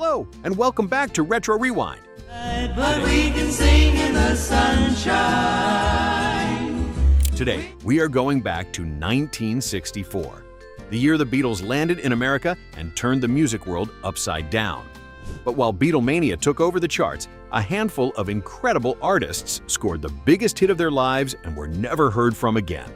Hello, and welcome back to Retro Rewind. But we can sing in the sunshine. Today, we are going back to 1964, the year the Beatles landed in America and turned the music world upside down. But while Beatlemania took over the charts, a handful of incredible artists scored the biggest hit of their lives and were never heard from again.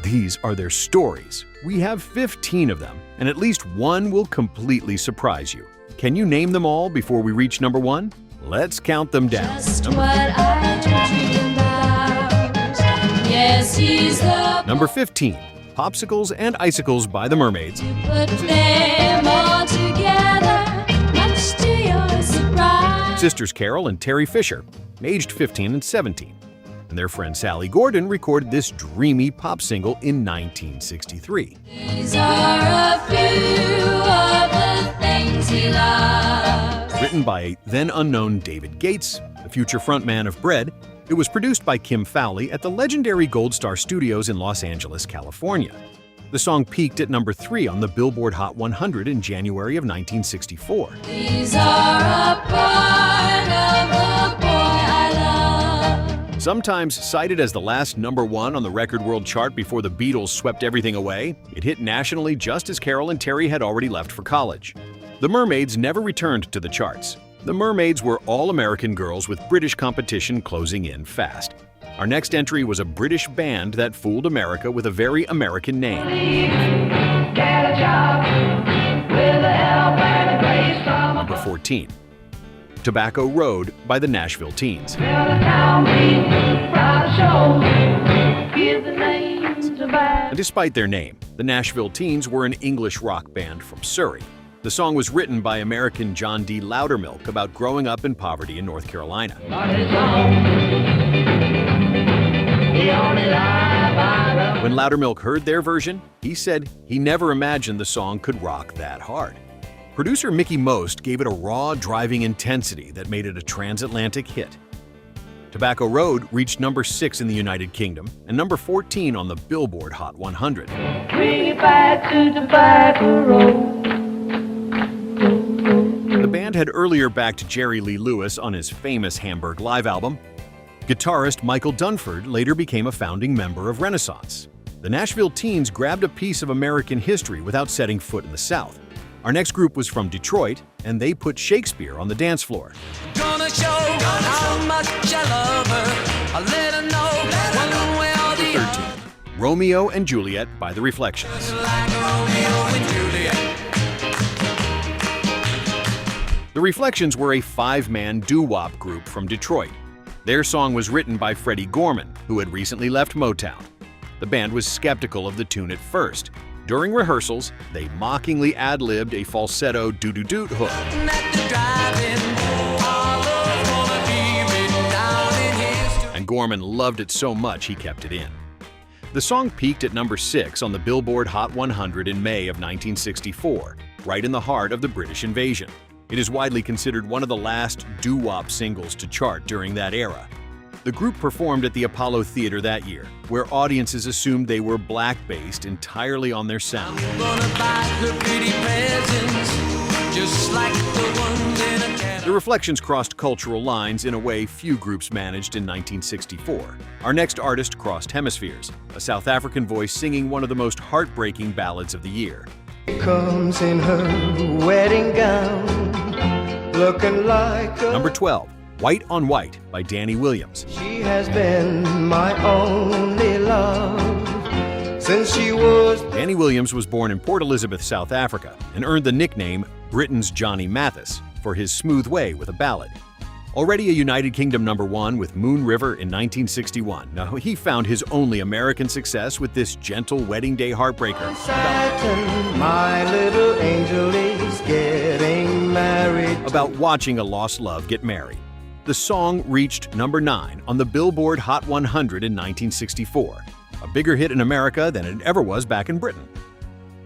These are their stories. We have 15 of them, and at least one will completely surprise you. Can you name them all before we reach number 1? Let's count them down. Just what I dreamed about. Yes, he's the Number 15, Popsicles and Icicles by the Mermaids. put them all together, much to your surprise. Sisters Carol and Terry Fisher, aged 15 and 17. And their friend Sally Gordon recorded this dreamy pop single in 1963. These are a few of the things he loves. Written by a then unknown David Gates, the future frontman of Bread, it was produced by Kim Fowley at the legendary Gold Star Studios in Los Angeles, California. The song peaked at number 3 on the Billboard Hot 100 in January of 1964. These are a part of the boy I love. Sometimes cited as the last number 1 on the Record World Chart before the Beatles swept everything away, it hit nationally just as Carol and Terry had already left for college. The Mermaids never returned to the charts. The Mermaids were all-American girls with British competition closing in fast. Our next entry was a British band that fooled America with a very American name. Number 14, Tobacco Road by the Nashville Teens. And despite their name, the Nashville Teens were an English rock band from Surrey. The song was written by American John D. Loudermilk about growing up in poverty in North Carolina. When Loudermilk heard their version, he said he never imagined the song could rock that hard. Producer Mickey Most gave it a raw, driving intensity that made it a transatlantic hit. Tobacco Road reached number 6 in the United Kingdom and number 14 on the Billboard Hot 100. Bring it back to Tobacco Road. The band had earlier backed Jerry Lee Lewis on his famous Hamburg Live album. Guitarist Michael Dunford later became a founding member of Renaissance. The Nashville Teens grabbed a piece of American history without setting foot in the South. Our next group was from Detroit, and they put Shakespeare on the dance floor. Gonna show how much I love her. I'll let her know one way or the other. 13, Romeo and Juliet by The Reflections. Like Romeo and Juliet. The Reflections were a 5-man doo-wop group from Detroit. Their song was written by Freddie Gorman, who had recently left Motown. The band was skeptical of the tune at first. During rehearsals, they mockingly ad-libbed a falsetto doo-doo-doot hook. At the drive-in, our love's gonna be written down in history. And Gorman loved it so much he kept it in. The song peaked at number 6 on the Billboard Hot 100 in May of 1964, right in the heart of the British invasion. It is widely considered one of the last doo-wop singles to chart during that era. The group performed at the Apollo Theater that year, where audiences assumed they were black-based entirely on their sound. Gonna buy her pretty presents, just like the ones in a catalog. The Reflections crossed cultural lines in a way few groups managed in 1964. Our next artist crossed hemispheres, a South African voice singing one of the most heartbreaking ballads of the year. Comes in her wedding gown, looking like a... Number 12, White on White by Danny Williams. She has been my only love since she was... Danny Williams was born in Port Elizabeth, South Africa, and earned the nickname Britain's Johnny Mathis for his smooth way with a ballad. Already a United Kingdom number 1 with Moon River in 1961. Now, he found his only American success with this gentle wedding day heartbreaker. Satin, my little angel is getting married. About watching a lost love get married. The song reached number 9 on the Billboard Hot 100 in 1964, a bigger hit in America than it ever was back in Britain.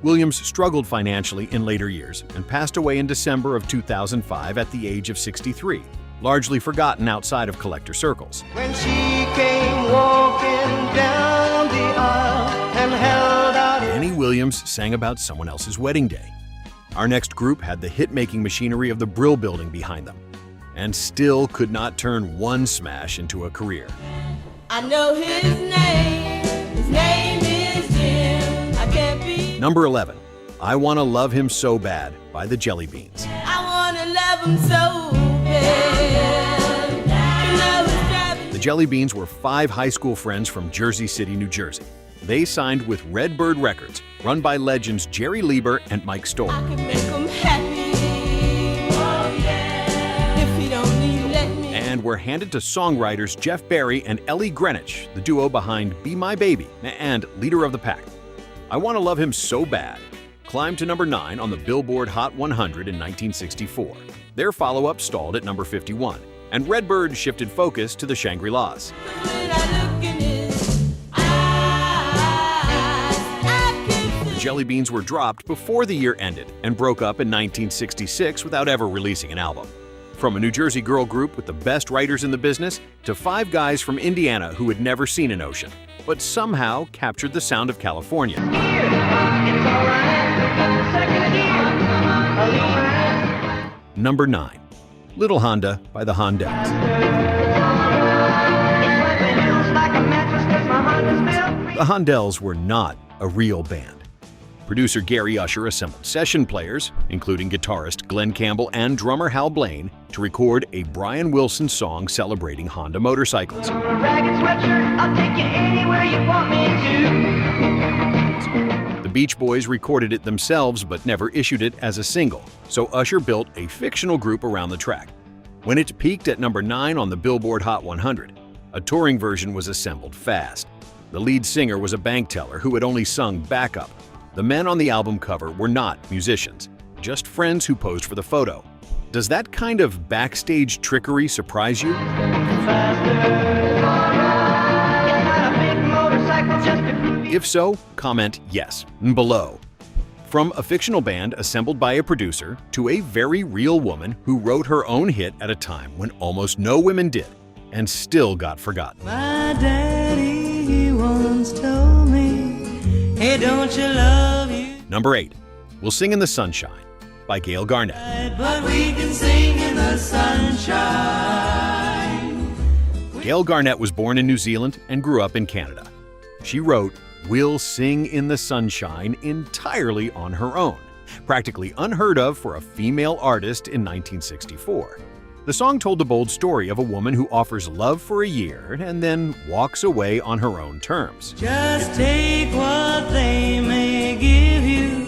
Williams struggled financially in later years and passed away in December of 2005 at the age of 63, largely forgotten outside of collector circles. When she came walking down the aisle and held out... Danny Williams sang about someone else's wedding day. Our next group had the hit-making machinery of the Brill Building behind them, and still could not turn one smash into a career. I know his name is Jim. I can't be. Number 11, I Wanna Love Him So Bad by the Jelly Beans. I wanna love him so bad. You know it's driving The Jelly Beans were 5 high school friends from Jersey City, New Jersey. They signed with Redbird Records, run by legends Jerry Lieber and Mike Stoll. I can make him happy. Oh yeah. If he don't need to let me. And were handed to songwriters Jeff Barry and Ellie Greenwich, the duo behind Be My Baby and Leader of the Pack. I Wanna Love Him So Bad climbed to number 9 on the Billboard Hot 100 in 1964. Their follow-up stalled at number 51, and Redbird shifted focus to the Shangri-Las. When I look in his eyes, I can The Jelly Beans were dropped before the year ended and broke up in 1966 without ever releasing an album. From a New Jersey girl group with the best writers in the business to 5 guys from Indiana who had never seen an ocean, but somehow captured the sound of California. Number 9, Little Honda by the Hondells. The Hondells were not a real band. Producer Gary Usher assembled session players, including guitarist Glenn Campbell and drummer Hal Blaine, to record a Brian Wilson song celebrating Honda motorcycles. The Beach Boys recorded it themselves but never issued it as a single, so Usher built a fictional group around the track. When it peaked at number 9 on the Billboard Hot 100, a touring version was assembled fast. The lead singer was a bank teller who had only sung backup. The men on the album cover were not musicians, just friends who posed for the photo. Does that kind of backstage trickery surprise you? If so, comment yes below. From a fictional band assembled by a producer to a very real woman who wrote her own hit at a time when almost no women did and still got forgotten. My daddy, he once told me, hey, don't you love you? Number 8, We'll Sing in the Sunshine by Gail Garnett. But we can sing in the sunshine. Gail Garnett was born in New Zealand and grew up in Canada. She wrote We'll Sing in the Sunshine entirely on her own, practically unheard of for a female artist in 1964. The song told the bold story of a woman who offers love for a year and then walks away on her own terms. Just take what they may give you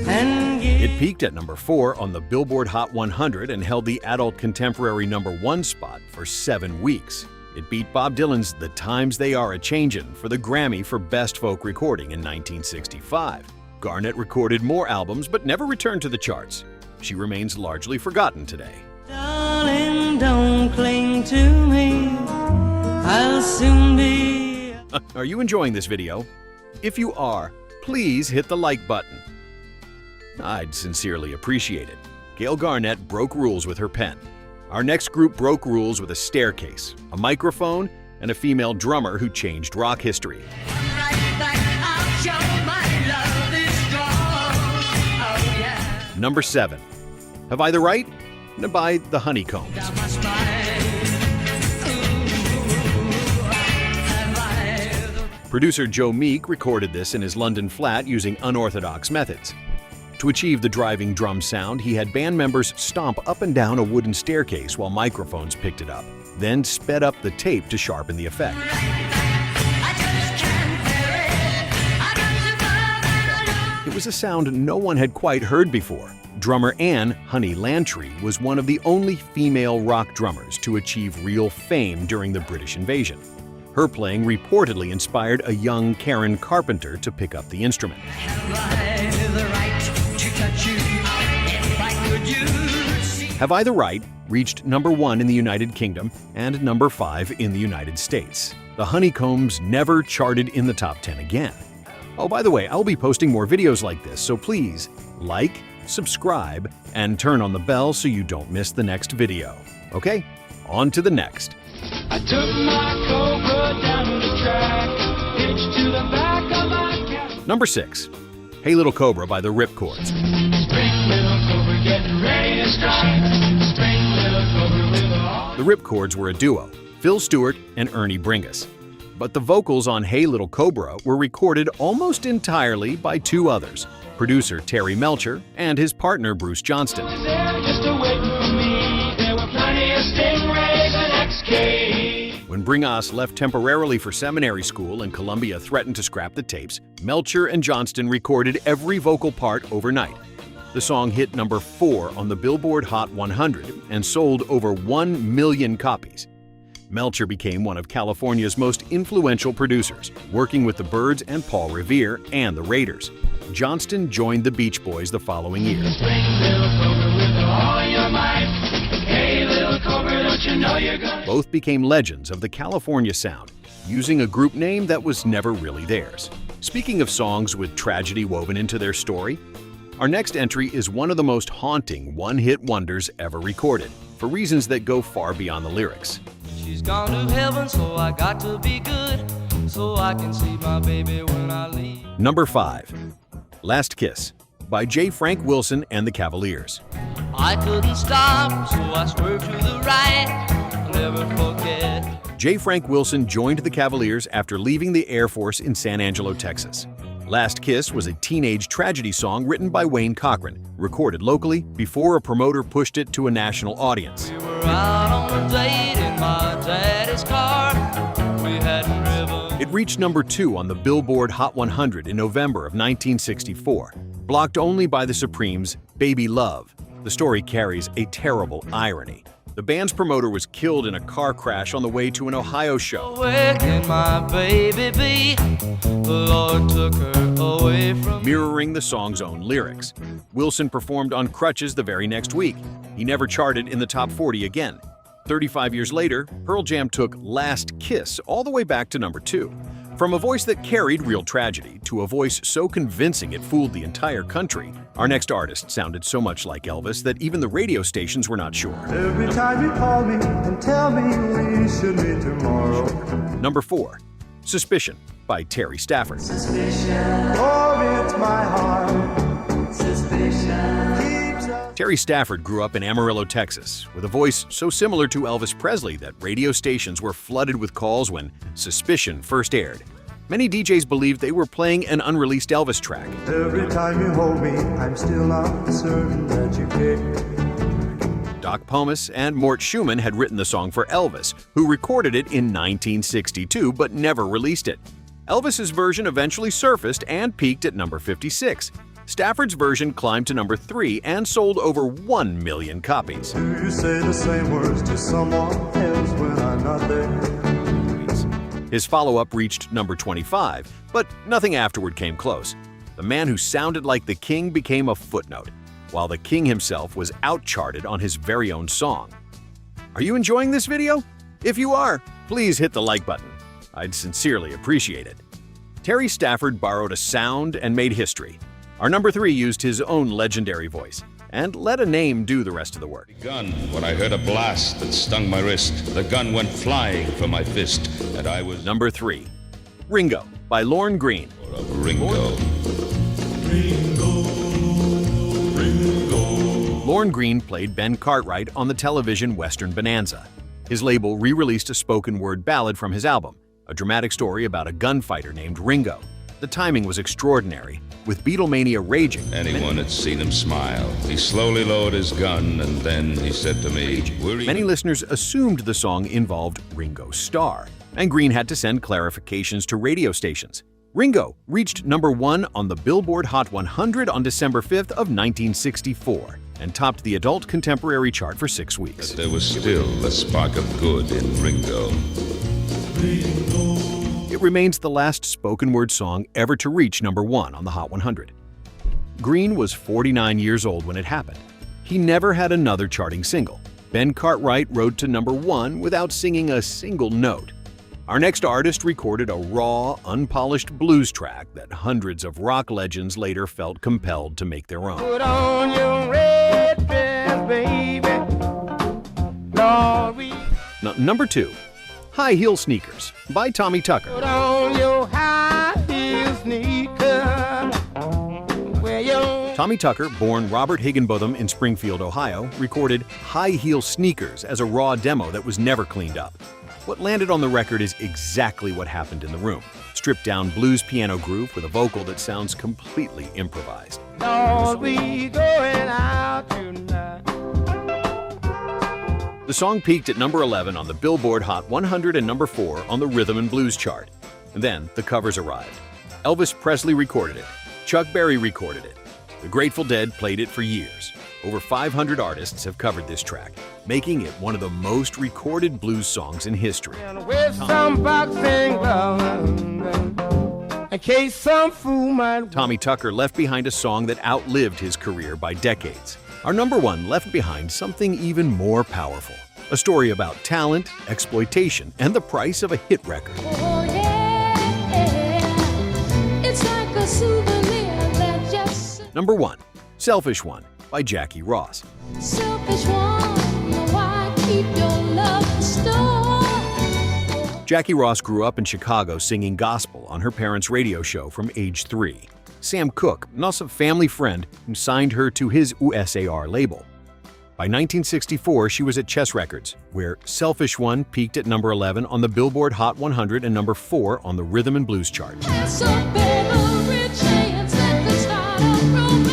and give. It peaked at number 4 on the Billboard Hot 100 and held the adult contemporary number 1 spot for 7 weeks. It beat Bob Dylan's The Times They Are A-Changin' for the Grammy for Best Folk Recording in 1965. Garnett recorded more albums but never returned to the charts. She remains largely forgotten today. Darling, don't cling to me. I'll soon be. Are you enjoying this video? If you are, please hit the like button. I'd sincerely appreciate it. Gail Garnett broke rules with her pen. Our next group broke rules with a staircase, a microphone, and a female drummer who changed rock history. Number 7, Have I the Right? By the Honeycombs. Producer Joe Meek recorded this in his London flat using unorthodox methods. To achieve the driving drum sound, he had band members stomp up and down a wooden staircase while microphones picked it up, then sped up the tape to sharpen the effect. It was a sound no one had quite heard before. Drummer Anne Honey Lantry was one of the only female rock drummers to achieve real fame during the British invasion. Her playing reportedly inspired a young Karen Carpenter to pick up the instrument. Have I the Right reached number 1 in the United Kingdom and number 5 in the United States. The Honeycombs never charted in the top 10 again. Oh, by the way, I'll be posting more videos like this, so please like, subscribe, and turn on the bell so you don't miss the next video. Okay, on to the next. I took my Cobra down the track, hitched to the back of my cat. Number 6. Hey Little Cobra by the Rip Chords. Spring, little cobra, getting ready to strike. Spring, little cobra, with all. The Rip Chords were a duo, Phil Stewart and Ernie Bringus. But the vocals on Hey Little Cobra were recorded almost entirely by two others, producer Terry Melcher and his partner Bruce Johnston. There just to wait for me. There were plenty of stingrays and XK. When Bringus left temporarily for seminary school and Columbia threatened to scrap the tapes, Melcher and Johnston recorded every vocal part overnight. The song hit number 4 on the Billboard Hot 100 and sold over 1 million copies. Melcher became one of California's most influential producers, working with the Byrds and Paul Revere and the Raiders. Johnston joined the Beach Boys the following year. Spring, little cobra, with all your might. Hey, little cobra, don't you know you're gonna. Both became legends of the California sound, using a group name that was never really theirs. Speaking of songs with tragedy woven into their story, our next entry is one of the most haunting one-hit wonders ever recorded, for reasons that go far beyond the lyrics. She's gone to heaven, so I got to be good, so I can see my baby when I leave. Number 5. Last Kiss by J. Frank Wilson and the Cavaliers. I couldn't stop, so I swerved to the right. I'll never forget. J. Frank Wilson joined the Cavaliers after leaving the Air Force in San Angelo, Texas. Last Kiss was a teenage tragedy song written by Wayne Cochran, recorded locally before a promoter pushed it to a national audience. We were out on a date in my daddy's car. We hadn't driven. It reached number 2 on the Billboard Hot 100 in November of 1964, blocked only by the Supremes' Baby Love. The story carries a terrible irony. The band's promoter was killed in a car crash on the way to an Ohio show. Where can my baby be? The Lord took her away from me. Mirroring the song's own lyrics. Wilson performed on crutches the very next week. He never charted in the top 40 again. 35 years later, Pearl Jam took Last Kiss all the way back to number 2. From a voice that carried real tragedy to a voice so convincing it fooled the entire country, our next artist sounded so much like Elvis that even the radio stations were not sure. Every time you call me and tell me we should meet tomorrow. Number 4. Suspicion by Terry Stafford. Oh, it's my heart. Suspicion keeps us. Terry Stafford grew up in Amarillo, Texas, with a voice so similar to Elvis Presley that radio stations were flooded with calls when Suspicion first aired. Many DJs believed they were playing an unreleased Elvis track. Every time you hold me, I'm still not certain that you care. Doc Pomus and Mort Schumann had written the song for Elvis, who recorded it in 1962 but never released it. Elvis's version eventually surfaced and peaked at number 56. Stafford's version climbed to number 3 and sold over 1 million copies. Do you say the same words to someone else when I'm not there? His follow-up reached number 25, but nothing afterward came close. The man who sounded like the king became a footnote, while the king himself was out-charted on his very own song. Are you enjoying this video? If you are, please hit the like button. I'd sincerely appreciate it. Terry Stafford borrowed a sound and made history. Our number 3 used his own legendary voice and let a name do the rest of the work. Gun when I heard a blast that stung my wrist. The gun went flying from my fist, and I was Number 3. Ringo by Lorne Greene. Ringo. Lorne Greene played Ben Cartwright on the television Western Bonanza. His label re-released a spoken word ballad from his album, a dramatic story about a gunfighter named Ringo. The timing was extraordinary, with Beatlemania raging. Anyone had seen him smile. He slowly lowered his gun, and then he said to me, Many listeners assumed the song involved Ringo Starr, and Greene had to send clarifications to radio stations. Ringo reached number 1 on the Billboard Hot 100 on December 5th of 1964 and topped the adult contemporary chart for 6 weeks. There was still a spark of good in Ringo. It remains the last spoken word song ever to reach number 1 on the Hot 100. Greene was 49 years old when it happened. He never had another charting single. Ben Cartwright rode to number 1 without singing a single note. Our next artist recorded a raw, unpolished blues track that hundreds of rock legends later felt compelled to make their own. Put on your red dress, baby. Lord, we Number 2. High Heel Sneakers by Tommy Tucker. put on your high heel sneakers. Tommy Tucker, born Robert Higginbotham in Springfield, Ohio, recorded High Heel Sneakers as a raw demo that was never cleaned up. What landed on the record is exactly what happened in the room. Stripped-down blues piano groove with a vocal that sounds completely improvised. Don't be going out tonight. The song peaked at number 11 on the Billboard Hot 100 and number 4 on the Rhythm and Blues chart. And then the covers arrived. Elvis Presley recorded it. Chuck Berry recorded it. The Grateful Dead played it for years. Over 500 artists have covered this track, making it one of the most recorded blues songs in history. And with some boxing gloves, in case some fool might. Tommy Tucker left behind a song that outlived his career by decades. Our number one left behind something even more powerful. A story about talent, exploitation, and the price of a hit record. Oh yeah, it's like a souvenir that just Number 1, Selfish One by Jackie Ross. selfish one. Why keep your love stored? Jackie Ross grew up in Chicago singing gospel on her parents' radio show from age 3. Sam Cooke, an awesome family friend who signed her to his USAR label. By 1964, she was at Chess Records, where Selfish One peaked at number 11 on the Billboard Hot 100 and number 4 on the Rhythm and Blues chart. So baby, rich hands at the start of romance.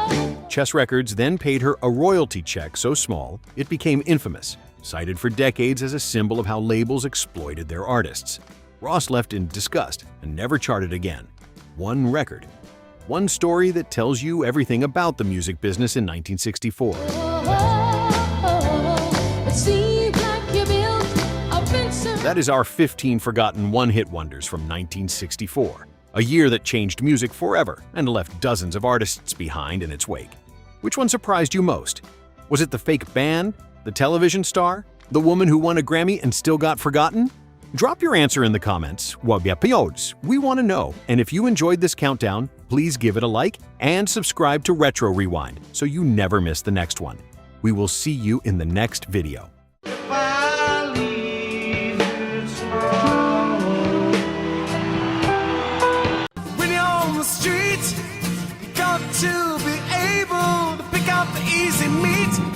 Oh. Chess Records then paid her a royalty check so small it became infamous, cited for decades as a symbol of how labels exploited their artists. Ross left in disgust and never charted again. One record. One story that tells you everything about the music business in 1964. It seems like you built a fence. That is our 15 forgotten one-hit wonders from 1964, a year that changed music forever and left dozens of artists behind in its wake. Which one surprised you most? Was it the fake band, the television star, the woman who won a Grammy and still got forgotten? Drop your answer in the comments. We want to know. And if you enjoyed this countdown, please give it a like and subscribe to Retro Rewind so you never miss the next one. We will see you in the next video.